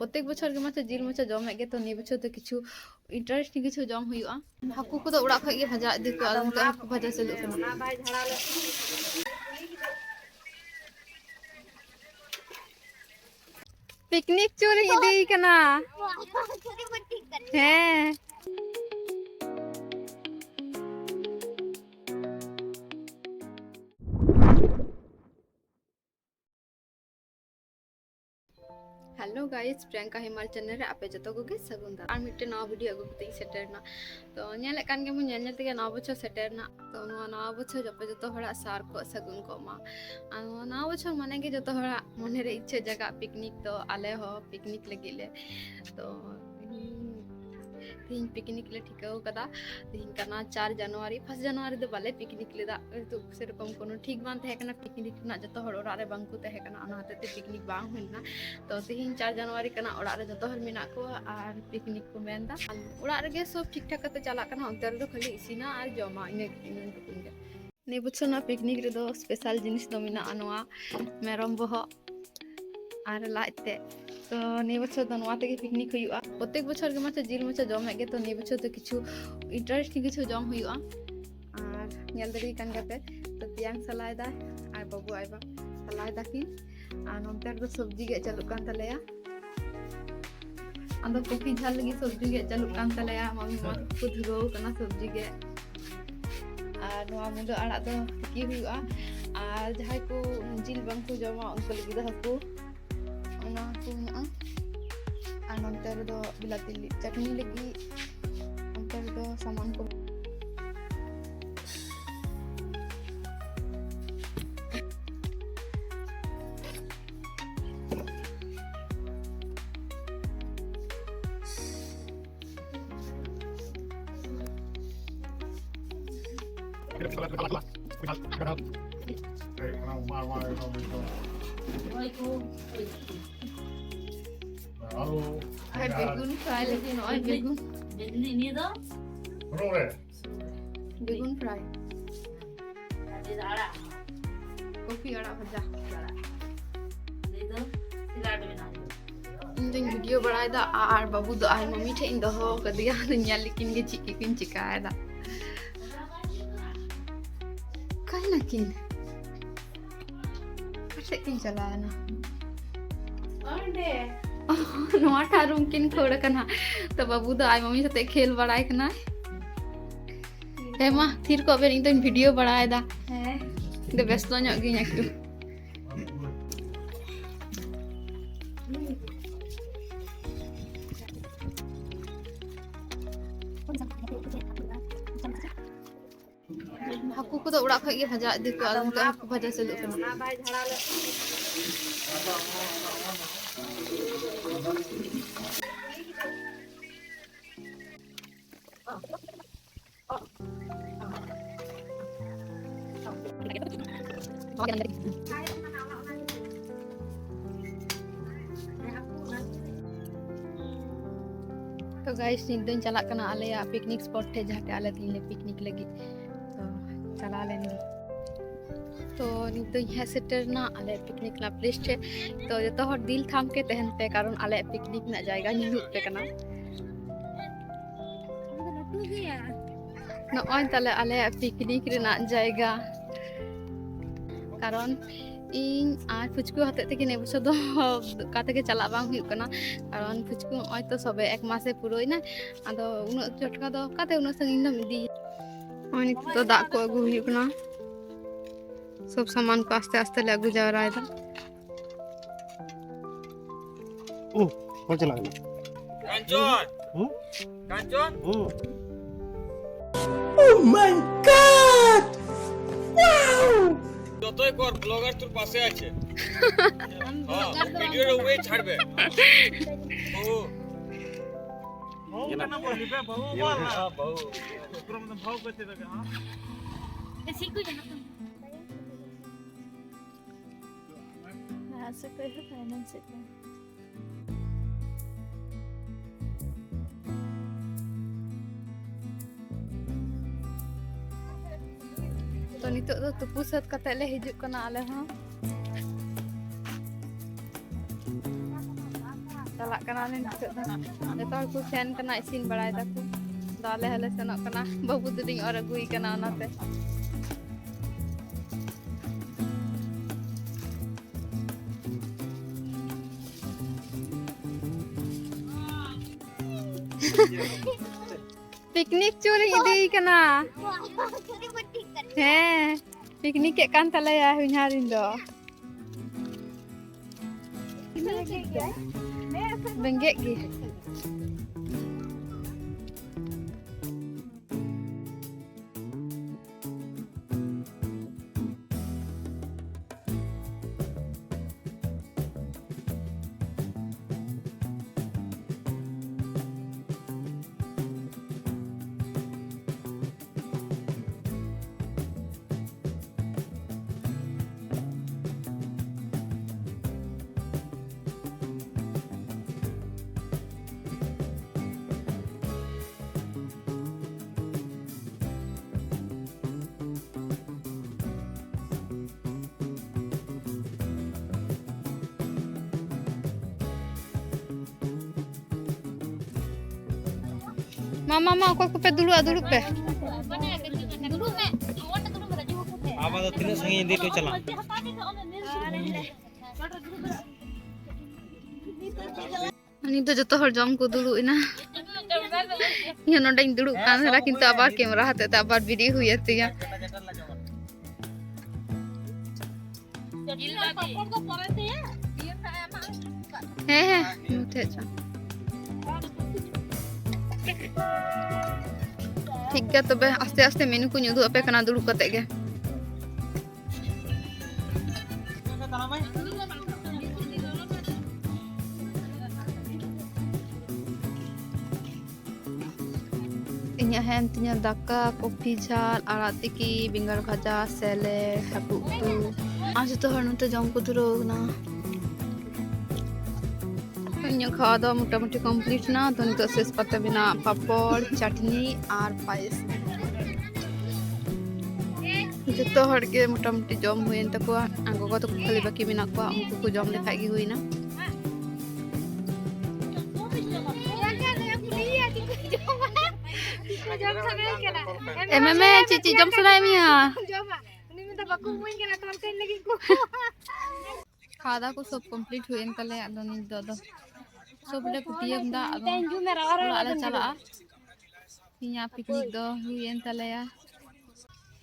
প্রত্যেক বছর গে মাছে জিল মাছে জমে গে তো নি বছর তো কিছু ইন্টারেস্টিং কিছু জম হুইউआ হাকু को ওড়া খয় গে ভাজা ইদি को আদম তে হাকু ভাজা চলুক কানা ভাই ঝাড়ালে পিকনিক চুরি ইদি কানা হ্যাঁ हेलो गाइस प्रियंका हिमाल चैनल रे आपे जतो को गे सगुंदा और मिटे नवा वीडियो अगु कते सेटरना तो नेले कान गे मु नेल नेल तेगे नवा बछर सेटरना तो नवा बछर जपे जतो हड़ा सार को सगुन को मा नवा बछर माने गे जतो हड़ा मने रे इच्छा जगह पिकनिक तो आले हो पिकनिक लगिले तो तीन पिकनिक ले ठिकाओ कदा तीन करना 4 जनवरी 1 जनवरी दो बाले पिकनिक लेदा तो सेरकम कोनो ठीक बान तहे कना पिकनिक ना जतो हड़ ओरा रे बांकु तहे कना ओना हते पिकनिक बांग होइना तो तीन 4 जनवरी कना ओरा रे जतो हड़ मिना को आर पिकनिक को मेंदा ओरा रे गे सब ठीक ठाक कते चला कना अंतर दो खाली इसिना आर जमा इने टुकुंगे ने बुछना पिकनिक रे दो स्पेशल जिनिस दो मिना अनवा मेरम बहो आर लाइते तो ने बछर तो नवा तेगे पिकनिक हुआ प्रत्येक बछर गे माचे जिल माचे जमे गे तो ने बछर तो किछु इंटरेस्टिंग किछु जम हुआ आर नेल दरी कान गते तो तियांग सलायदा आर बाबू आइबा सलायदा की आर नंतर तो सब्जी गे चालू कान तलेया अंदो कोफी झाल लगी सब्जी गे चालू कान तलेया मम्मी मा को धुरो कना सब्जी गे आर नवा मुंडो आड़ा तो की हुआ आर जहाय को जिल बांग को जमा उनको लगी दा हको ona punya anonter do bilati chutney lagi anonter do saman ko begun fry lagi no begun ini do begun fry ada kopi ada bhaja itu tidak bina ᱤᱧ वीडियो बनाए दा आर बाबू दो आय मम्मी ठे इन दहो कदिया दुनिया लेकिन गे चिकी किन चिकाए दा काय लकिन कसे किन चलाना ओंडे नोटा रूम किन खोड़ कना तो बाबू दो आय मम्मी साथे खेल बड़ाय कना हे मा थिर को बेन इन तो वीडियो बनाए दा हे दे व्यस्त ᱧᱚᱜ ᱜᱤᱧ একটু हाकू को तो उड़ा खय गे भाजा इदी को आदम ते हाकू भाजा चलुक कना भाई झड़ाले तो गाइस इन दिन चला कना आले पिकनिक स्पॉट थे जहां ते आले तीन पिकनिक लगी तो चला लेन तो नितो यहाँ सेटर ना आले पिकनिक ना प्लेस थे तो जतो हर दिल थाम के तहन पे कारण आले पिकनिक ना जाएगा निहुत पे कना नॉय तले आले पिकनिक रे ना जाएगा कारण इन आर फुचकु हते ते ने बस दो काते के चला बांग हुई कना कारण फुचकु ओय तो सबे एक मासे पुरोइना आदो उनो चटका दो काते उनो संगिन दम दी ओय तो दा को अगु हुई कना सब सामान को आस्ते आस्ते ले अगु जा रहा है ओ कौन चला गया कांचन कांचन ओह माय गॉड वाओ যতই কর ব্লগার তোর পাশে আছে ভিডিওর উপরে ছাড়বে বহু কেন বলবি বহু বল হ্যাঁ বহু তোর মত ভাও করতে থাকে হ্যাঁ এ শিখু জানা না ऐसे कोई फाइनेंस से तो नितो तो तुपु साथ कते ले हिजुक कना आले हां चला ᱪᱟᱞᱟᱜ ᱠᱟᱱᱟ ᱞᱮ ᱱᱤᱛᱚᱜ ᱫᱚ ᱡᱚᱛᱚ ᱦᱚᱲ ᱠᱚ ᱥᱮᱱ ᱠᱟᱱᱟ ᱤᱥᱤᱱ ᱵᱟᱲᱟᱭ ᱫᱟᱠᱚ ᱫᱚ ᱟᱞᱮ ᱦᱚᱸᱞᱮ ᱥᱮᱱᱚᱜ ᱠᱟᱱᱟ ᱵᱟᱹᱵᱩ ᱫᱚᱞᱤᱧ ᱚᱨ ᱟᱹᱜᱩᱭ ᱠᱟᱱᱟ ᱚᱱᱟᱛᱮ पिकनिक चोरी इदी कना हैं पिकनिक के कान तलया हुन्हारिन दो बेंगे गी मामा को पे दुलु पे आबा तो तीन संगी दे को चला अनि तो जतो हर जम को दुलु इना ये नोडे दुलु कान हरा किंतु आबार कैमरा हाते त आबार वीडियो हुई अतिया हे मुथे जा ठीक है तबे आस्ते आस्ते मेनू को उदुग आपे कना दुलु कते गे इन्या हेन तिnya दाका कॉफी झाल आड़ा तिकी बिंगार भाजा सेले हाकु उतु आज तो हर नते जम को दुरो ना इन्या खावा दावा मोटामुटी कमप्लीट ना तो नितो शेष पाते बिना पापड़ चटनी और पायस जतो हर के मोटामुटी जम हुएन तकोआ आंगो को तो खाली बाकी बिना को उनको को जम लेखाय गी हुइना एमे चीची जम सनाय मिया उनी में तो बाकू मुइन के ना तोर कइन लगी को खादा को सब कंप्लीट हुएन तले आदो नि दो सब ले कुटियम दा आदो आले चला तिnya पिकनिक दो हुएन तलेया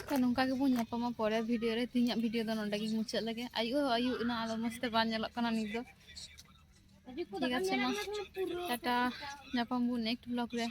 तो नोंका के बुन ᱧᱟᱯᱟᱢᱟ परे वीडियो रे तिnya वीडियो दो नोंडे गी मुचाद लगे आयु ना आलो मस्ते बान ᱧᱮᱞᱚᱜ ᱠᱟᱱᱟ ᱱᱤᱛ ᱫᱚ ठीक আছে मा टाटा ᱧᱟᱯᱟᱢ बुन नेक्स्ट ब्लॉग रे